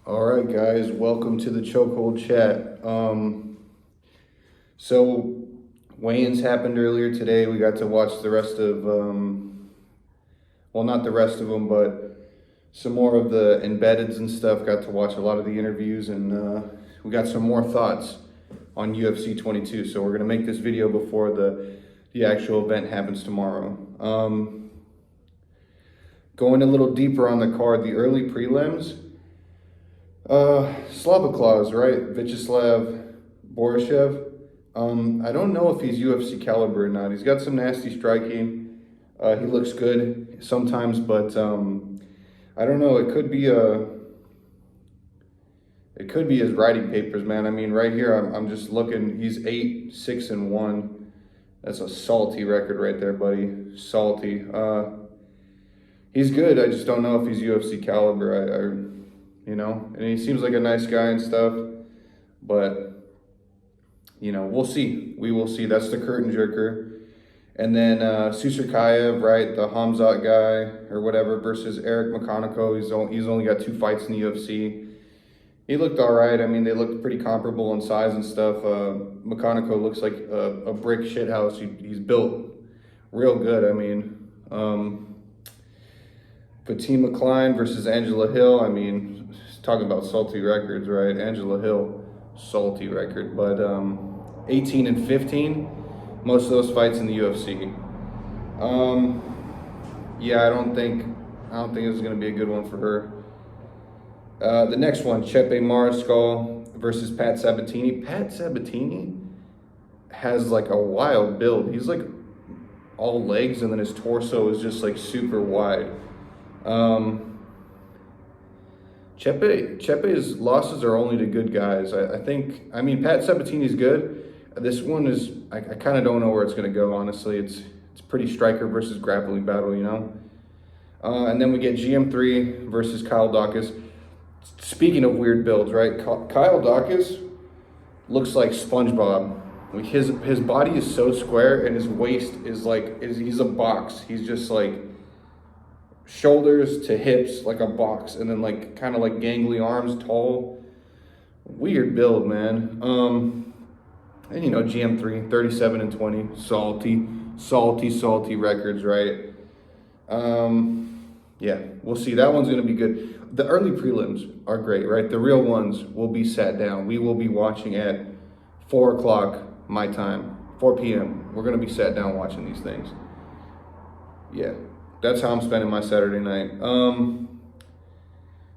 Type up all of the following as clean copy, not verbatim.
All right, guys, welcome to the Chokehold Chat. So weigh-ins happened earlier today. We got to watch the rest of, well, not the rest of them, but some more of the embeddeds and stuff. Got to watch a lot of the interviews, and we got some more thoughts on UFC 22. So we're gonna make this video before the actual event happens tomorrow. Going a little deeper on the card, the early prelims. Slavaklaus, right? Vyacheslav Borishev. I don't know if he's UFC caliber or not. He's got some nasty striking. He looks good sometimes, but I don't know. It could be his writing papers, man. I mean, right here, I'm just looking. He's 8-6-1. That's a salty record right there, buddy. Salty. He's good. I just don't know if he's UFC caliber. And he seems like a nice guy and stuff, but, we'll see. We will see. That's the curtain jerker. And then Susarkayev, right, the Hamzat guy or whatever, versus Eric McConaughey. He's only got 2 fights in the UFC. He looked all right. I mean, they looked pretty comparable in size and stuff. McConaughey looks like a brick shithouse. He's built real good. I mean, Fatima Klein versus Angela Hill. I mean, talking about salty records, right? Angela Hill, salty record, but 18-15, most of those fights in the UFC. Yeah, I don't think this is gonna be a good one for her. The next one, Chepe Mariscal versus Pat Sabatini. Pat Sabatini has like a wild build. He's like all legs, and then his torso is just like super wide. Chepe's losses are only to good guys. I mean, Pat Sabatini's good. This one is, I kind of don't know where it's going to go, honestly. It's pretty striker versus grappling battle, And then we get GM3 versus Kyle Daukaus. Speaking of weird builds, right? Kyle Daukaus looks like SpongeBob. Like his body is so square, and his waist is he's a box. He's just like shoulders to hips like a box, and then like kind of like gangly arms, tall. Weird build, man. And GM3 37-20, salty records, right? Yeah, we'll see. That one's gonna be good. The early prelims are great, right? The real ones will be sat down. We will be watching at 4 o'clock my time, 4 p.m. We're gonna be sat down watching these things. Yeah. That's how I'm spending my Saturday night.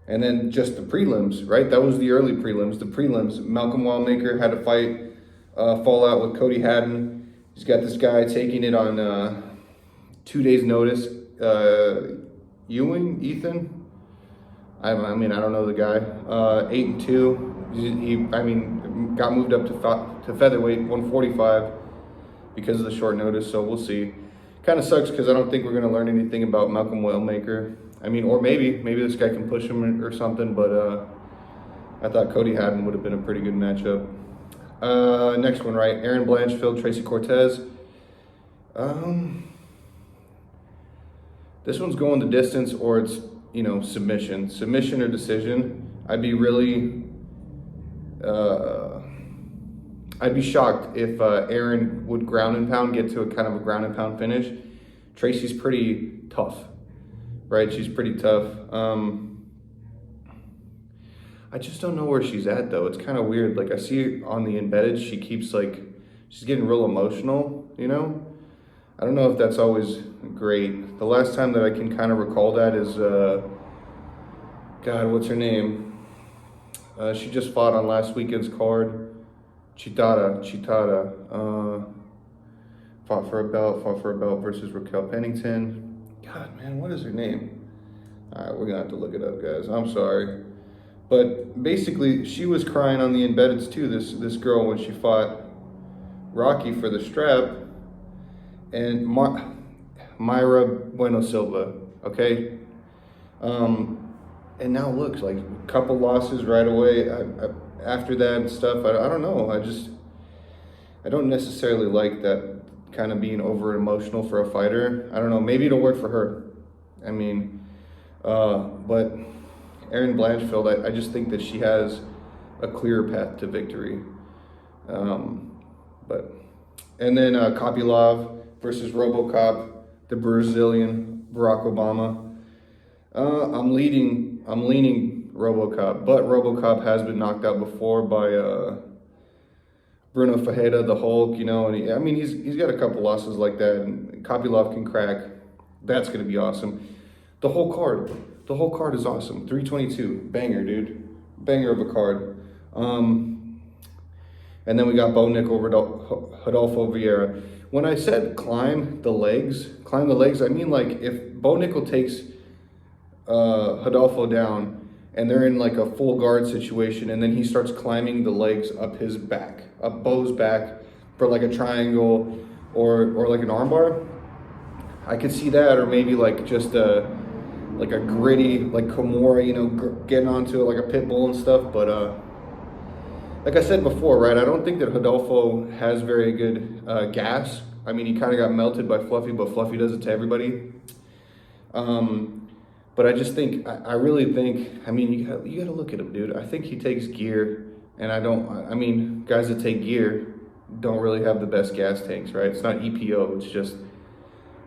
And then just the prelims, right? That was the early prelims. The prelims, Malcolm Wildmaker had a fight, fallout with Cody Haddon. He's got this guy taking it on 2 days' notice. Ethan? I don't know the guy. 8-2. He got moved up to featherweight, 145, because of the short notice. So we'll see. Kind of sucks because I don't think we're going to learn anything about Malcolm Wellmaker. I mean, or maybe this guy can push him or something, but I thought Cody Haddon would have been a pretty good matchup. Next one, right? Aaron Blanchfield, Tracy Cortez. This one's going the distance, or it's, submission. Submission or decision. I'd be shocked if Aaron would ground and pound, get to a kind of a ground and pound finish. Tracy's pretty tough, right? She's pretty tough. I just don't know where she's at, though. It's kind of weird. Like, I see on the embedded, she keeps, she's getting real emotional, I don't know if that's always great. The last time that I can kind of recall that is, God, what's her name? She just fought on last weekend's card. Chitara, fought for a belt versus Raquel Pennington. God, man, what is her name? All right, we're gonna have to look it up, guys. I'm sorry. But basically, she was crying on the embeddeds too, this girl, when she fought Rocky for the strap. And Myra Bueno Silva, okay? And now looks like a couple losses right away. After that and stuff, I don't know. I don't necessarily like that kind of being over emotional for a fighter. I don't know. Maybe it'll work for her. I mean, but Erin Blanchfield, I just think that she has a clearer path to victory. And then Kopylov versus RoboCop, the Brazilian Barack Obama. I'm leaning RoboCop, but RoboCop has been knocked out before by Bruno Fajeda, the Hulk, and he's got a couple losses like that, and Kopylov can crack. That's going to be awesome. The whole card is awesome. 322, banger, dude. Banger of a card. And then we got Bo Nickel, Rodolfo Vieira. When I said climb the legs, I mean like if Bo Nickel takes Rodolfo down and they're in like a full guard situation, and then he starts climbing the legs up his back, up Bo's back for like a triangle or like an armbar, I could see that, or maybe like just a gritty like Kimura, getting onto it like a pit bull and stuff. But like I said before, right? I don't think that Rodolfo has very good gas. I mean, he kind of got melted by Fluffy, but Fluffy does it to everybody. But I just think, I really think, you got to look at him, dude. I think he takes gear, and guys that take gear don't really have the best gas tanks, right? It's not EPO, it's just,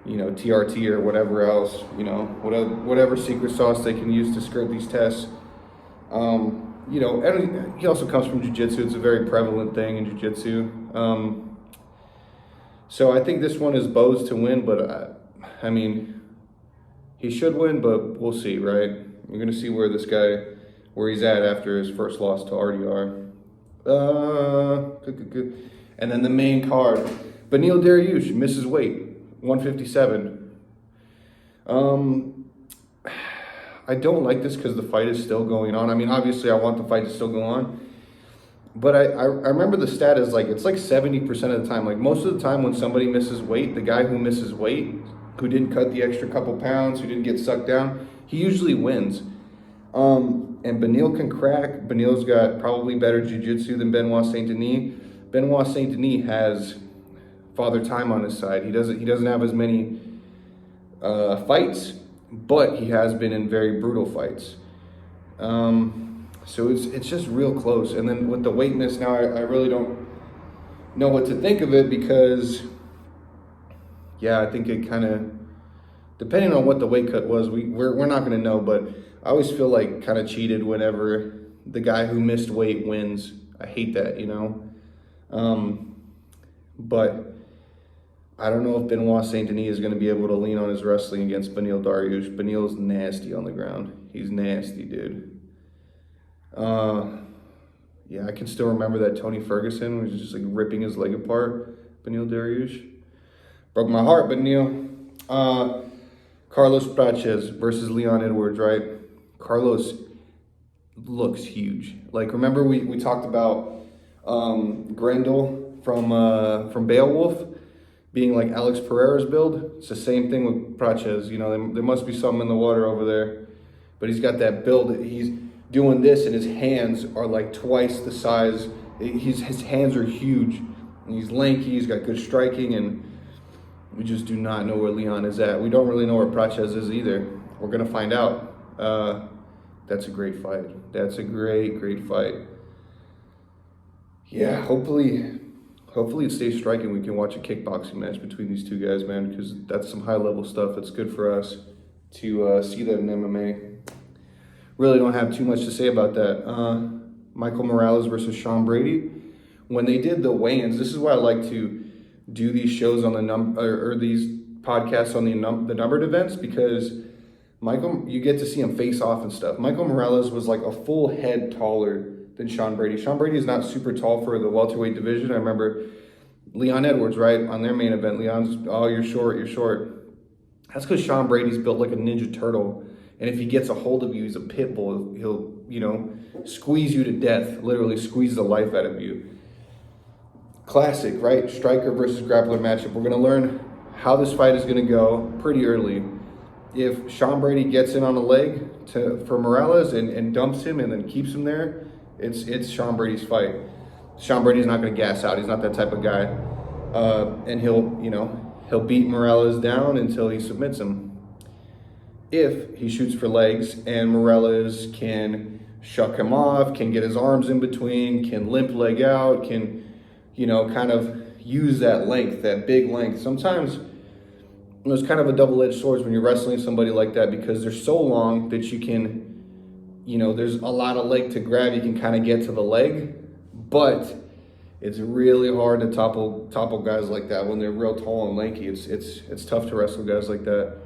TRT or whatever else, whatever secret sauce they can use to skirt these tests. And he also comes from jiu-jitsu. It's a very prevalent thing in jiu-jitsu. So I think this one is Bo's to win, but he should win, but we'll see, right? We're going to see where he's at after his first loss to RDR. And then the main card, Beneil Dariush misses weight, 157. I don't like this because the fight is still going on. Obviously I want the fight to still go on, but I remember the stat is it's like 70% of the time. Like most of the time when somebody misses weight, the guy who misses weight, who didn't cut the extra couple pounds, who didn't get sucked down, he usually wins. And Beneil can crack. Beneil's got probably better jiu-jitsu than Benoit Saint-Denis. Benoit Saint-Denis has Father Time on his side. He doesn't have as many fights, but he has been in very brutal fights. So it's just real close. And then with the weight miss now, I really don't know what to think of it because, I think it kind of, depending on what the weight cut was, we're not going to know, but I always feel like kind of cheated whenever the guy who missed weight wins. I hate that, But I don't know if Benoit Saint-Denis is going to be able to lean on his wrestling against Beneil Dariush. Beneil's nasty on the ground. He's nasty, dude. I can still remember that Tony Ferguson was just ripping his leg apart. Beneil Dariush. Broke my heart, Beneil. Carlos Prates versus Leon Edwards, right? Carlos looks huge. Remember we talked about Grendel from Beowulf being like Alex Pereira's build? It's the same thing with Prates. There must be something in the water over there. But he's got that build. He's doing this, and his hands are like twice the size. His hands are huge. And he's lanky. He's got good striking, and we just do not know where Leon is at. We don't really know where Prates is either. We're going to find out. That's a great fight. That's a great fight. Yeah, hopefully it stays striking. We can watch a kickboxing match between these two guys, man, because that's some high-level stuff. It's good for us to see that in MMA. Really don't have too much to say about that. Michael Morales versus Sean Brady. When they did the weigh-ins, this is why I like to do these shows on or these podcasts on the numbered events, because Michael, you get to see him face off and stuff. Michael Morales was like a full head taller than Sean Brady. Sean Brady is not super tall for the welterweight division. I remember Leon Edwards, right, on their main event. Leon's, you're short. That's because Sean Brady's built like a Ninja Turtle. And if he gets a hold of you, he's a pit bull. He'll, squeeze you to death, literally squeeze the life out of you. Classic, right? Striker versus grappler matchup. We're going to learn how this fight is going to go pretty early. If Sean Brady gets in on a leg for Morales and dumps him and then keeps him there, it's Sean Brady's fight. Sean Brady's not going to gas out. He's not that type of guy. And he'll beat Morales down until he submits him. if he shoots for legs and Morales can shuck him off, can get his arms in between, can limp leg out, can, kind of use that length, that big length. Sometimes it's kind of a double-edged sword when you're wrestling somebody like that, because they're so long that you can, there's a lot of leg to grab. You can kind of get to the leg, but it's really hard to topple guys like that when they're real tall and lanky. It's tough to wrestle guys like that.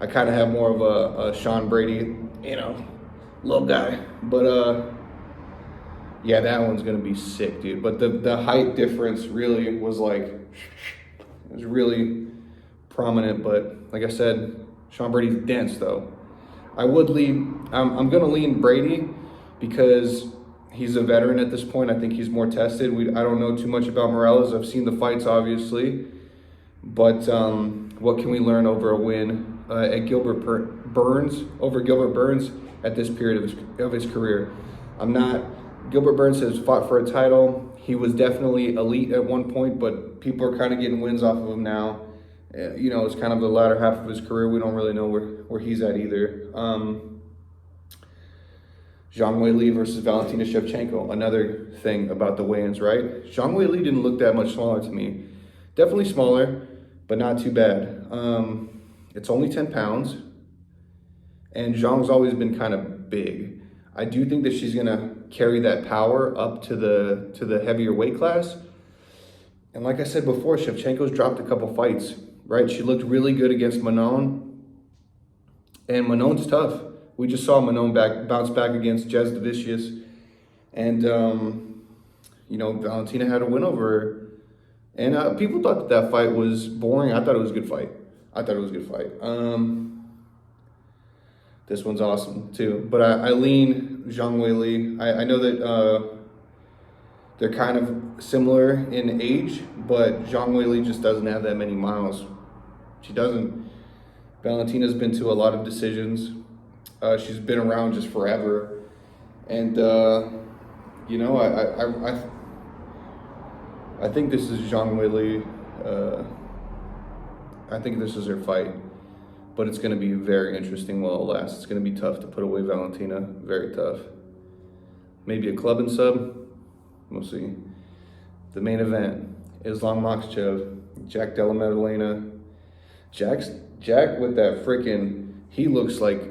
I kind of have more of a Sean Brady, little guy, but yeah, that one's gonna be sick, dude. But the height difference really was it was really prominent. But like I said, Sean Brady's dense though. I'm gonna lean Brady because he's a veteran at this point. I think he's more tested. I don't know too much about Morales. I've seen the fights, obviously. But what can we learn over a win at Gilbert Burns at this period of his career? Gilbert Burns has fought for a title. He was definitely elite at one point, but people are kind of getting wins off of him now. It's kind of the latter half of his career. We don't really know where he's at either. Zhang Weili versus Valentina Shevchenko. Another thing about the weigh-ins, right? Zhang Weili didn't look that much smaller to me. Definitely smaller, but not too bad. It's only 10 pounds, and Zhang's always been kind of big. I do think that she's gonna carry that power up to the heavier weight class. And like I said before, Shevchenko's dropped a couple fights, right? She looked really good against Manon, and Manon's tough. We just saw Manon bounce back against Jez Vicious, and Valentina had a win over her. And people thought that fight was boring. I thought it was a good fight. This one's awesome too. But I lean Zhang Weili. I know that they're kind of similar in age, but Zhang Weili just doesn't have that many miles. She doesn't. Valentina's been to a lot of decisions. She's been around just forever. And, I think this is Zhang Weili. I think this is her fight. But it's going to be very interesting while it lasts. It's going to be tough to put away Valentina. Very tough. Maybe a club and sub. We'll see. The main event. Islam Makhachev. Jack Della Maddalena. Jack with that freaking... He looks like...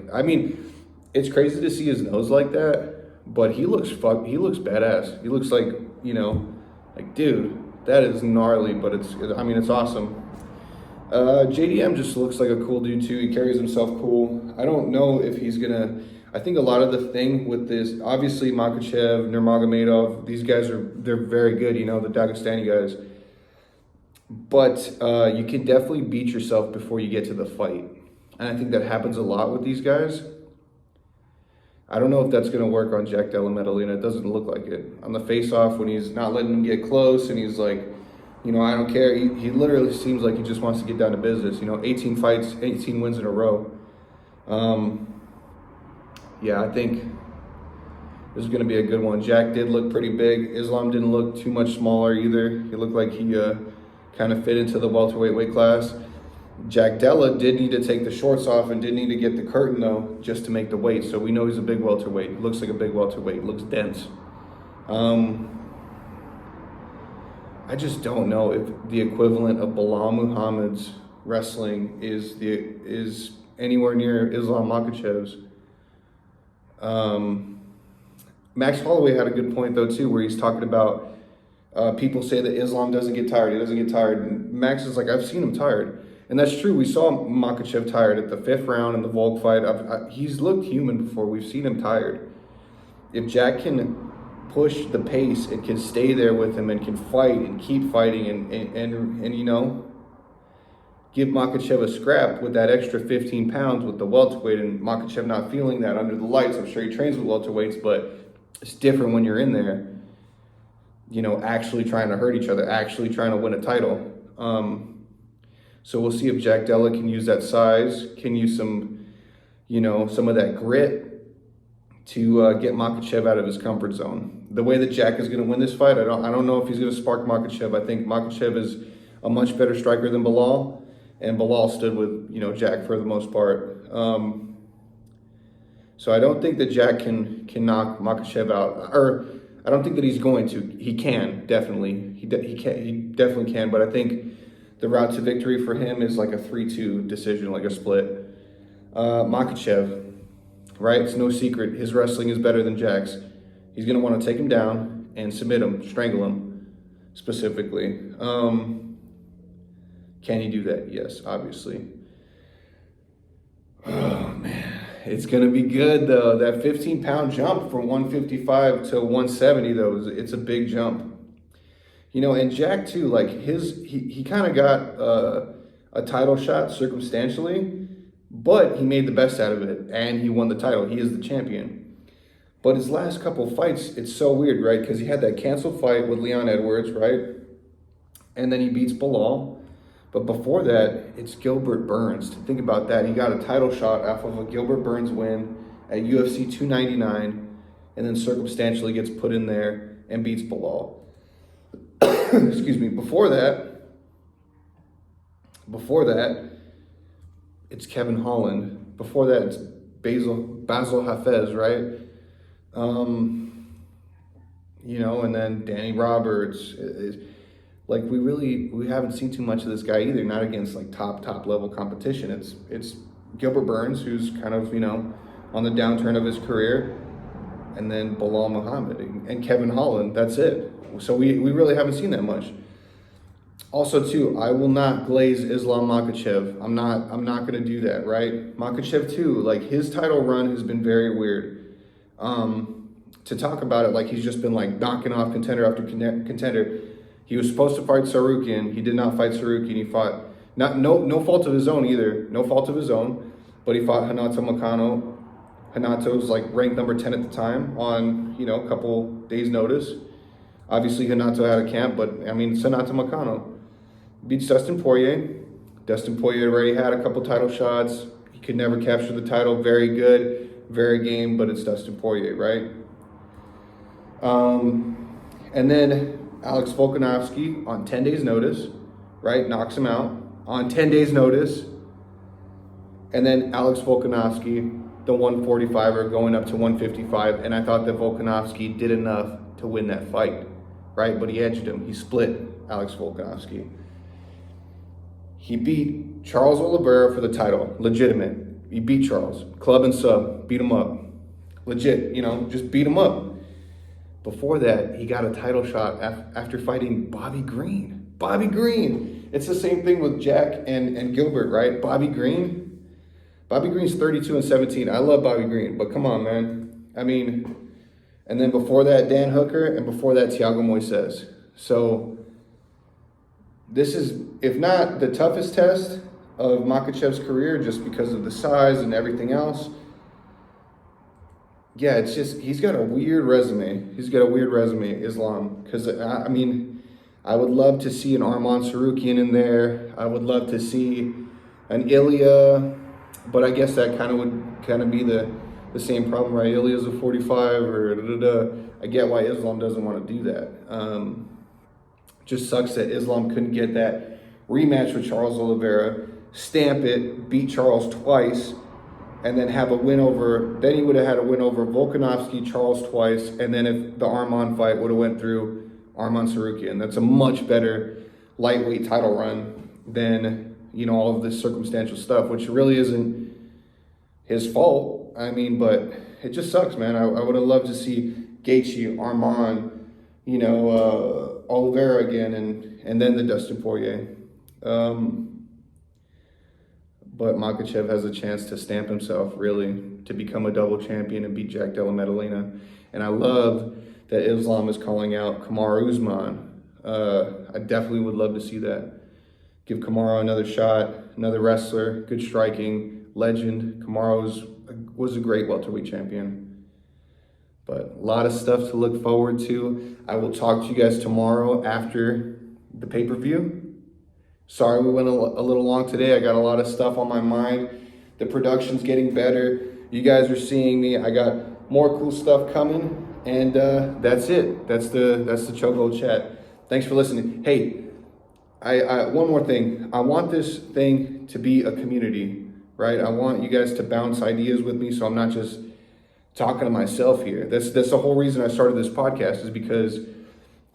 it's crazy to see his nose like that. But he looks badass. He looks like, dude, that is gnarly. But it's awesome. JDM just looks like a cool dude too. He carries himself cool. I don't know if he's gonna... I think a lot of the thing with this, obviously Makhachev, Nurmagomedov, these guys they're very good, the Dagestani guys. But you can definitely beat yourself before you get to the fight. And I think that happens a lot with these guys. I don't know if that's gonna work on Jack Della Maddalena. It doesn't look like it. On the face-off, when he's not letting him get close and he's like, I don't care. He literally seems like he just wants to get down to business. 18 fights, 18 wins in a row. Yeah, I think this is going to be a good one. Jack did look pretty big. Islam didn't look too much smaller either. He looked like he kind of fit into the welterweight weight class. Jack Della did need to take the shorts off and did need to get the curtain, though, just to make the weight. So we know he's a big welterweight. He looks like a big welterweight. Looks dense. I just don't know if the equivalent of Bilal Muhammad's wrestling is anywhere near Islam Makhachev's. Max Holloway had a good point though too, where he's talking about people say that Islam doesn't get tired. He doesn't get tired, and Max is like, I've seen him tired, and that's true. We saw Makhachev tired at the 5th round in the Volk fight. He's looked human before. We've seen him tired. If Jack can push the pace and can stay there with him and can fight and keep fighting and give Makhachev a scrap with that extra 15 pounds with the welterweight, and Makhachev not feeling that under the lights. I'm sure he trains with welterweights, but it's different when you're in there, actually trying to hurt each other, actually trying to win a title. So we'll see if Jack Della can use that size, can use some of that grit to get Makhachev out of his comfort zone. The way that Jack is going to win this fight, I don't know if he's going to spark Makhachev. I think Makhachev is a much better striker than Bilal. and Bilal stood with, Jack for the most part. So I don't think that Jack can knock Makhachev out, or I don't think that he's going to. He can, definitely. He definitely can, but I think the route to victory for him is like a 3-2 decision, like a split. Makhachev, right? It's no secret. His wrestling is better than Jack's. He's going to want to take him down and submit him, strangle him, specifically. Can he do that? Yes, obviously. Oh, man. It's going to be good, though. That 15-pound jump from 155 to 170, though, it's a big jump. And Jack, too, like he kind of got a title shot circumstantially, but he made the best out of it, and he won the title. He is the champion. But his last couple of fights, it's so weird, right? Because he had that canceled fight with Leon Edwards, right? And then he beats Bilal. But before that, it's Gilbert Burns. Think about that. He got a title shot off of a Gilbert Burns win at UFC 299, and then circumstantially gets put in there and beats Bilal. Excuse me. Before that, it's Kevin Holland. Before that, it's Basil Hafez, right? And then Danny Roberts. Like we haven't seen too much of this guy either. Not against like top level competition. It's Gilbert Burns, who's kind of on the downturn of his career, and then Bilal Muhammad and Kevin Holland. That's it. So we really haven't seen that much. Also, too, I will not glaze Islam Makhachev. I'm not gonna do that, right? Makhachev too. Like his title run has been very weird. To talk about it like he's just been like knocking off contender after contender. He was supposed to fight Sarukian. He did not fight Sarukian. He fought no fault of his own either. No fault of his own. But he fought Hanato Makano. Hanato's like ranked number 10 at the time on a couple days' notice. Obviously Hanato had a camp, but it's Hanato Makano. Beats Dustin Poirier. Dustin Poirier already had a couple title shots. He could never capture the title. Very good, very game, but it's Dustin Poirier, right? And then Alex Volkanovski on 10 days notice, right? Knocks him out on 10 days notice. And then Alex Volkanovski, the 145er, going up to 155. And I thought that Volkanovski did enough to win that fight, right? But he edged him. He split Alex Volkanovski. He beat Charles Oliveira for the title. Legitimate. He beat Charles. Club and sub. Beat him up. Legit, just beat him up. Before that, he got a title shot after fighting Bobby Green. Bobby Green. It's the same thing with Jack and Gilbert, right? Bobby Green's 32-17. I love Bobby Green, but come on, man. And then before that, Dan Hooker, and before that, Thiago Moises. So this is, if not the toughest test of Makhachev's career, just because of the size and everything else. Yeah, it's just, he's got a weird resume. Islam. Because, I would love to see an Arman Sarukian in there. I would love to see an Ilya. But I guess that would be the same problem, right? Ilya's a 45 or I get why Islam doesn't want to do that. Just sucks that Islam couldn't get that rematch with Charles Oliveira, stamp it, beat Charles twice, and then have a win over, then he would have had a win over Volkanovski, Charles twice, and then if the Arman fight would have went through, Arman Sarukian. That's a much better lightweight title run than, all of this circumstantial stuff, which really isn't his fault. But it just sucks, man. I would have loved to see Gaethje, Arman, Oliveira again, and then the Dustin Poirier. But Makhachev has a chance to stamp himself, really, to become a double champion and beat Jack Della Maddalena. And I love that Islam is calling out Kamaru Usman. I definitely would love to see that. Give Kamaru another shot, another wrestler, good striking, legend. Kamaru was a great welterweight champion. But a lot of stuff to look forward to. I will talk to you guys tomorrow after the pay-per-view. Sorry we went a little long today. I got a lot of stuff on my mind. The production's getting better. You guys are seeing me. I got more cool stuff coming. And that's it. That's the Chokehold Chat. Thanks for listening. Hey, One more thing. I want this thing to be a community, right? I want you guys to bounce ideas with me, so I'm not just talking to myself here. That's the whole reason I started this podcast, is because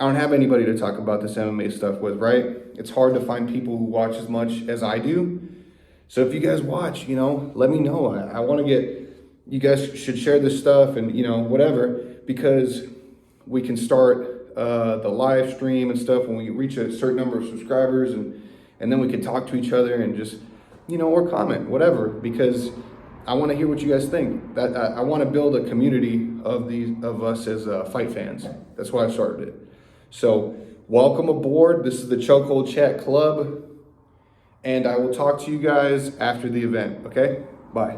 I don't have anybody to talk about this MMA stuff with, right? It's hard to find people who watch as much as I do. So if you guys watch, let me know. I want to you guys should share this stuff and, whatever, because we can start the live stream and stuff when we reach a certain number of subscribers, and then we can talk to each other and just, or comment, whatever, because I want to hear what you guys think. That I want to build a community of us as fight fans. That's why I started it. So welcome aboard. This is the Chokehold Chat Club, and I will talk to you guys after the event. Okay, bye.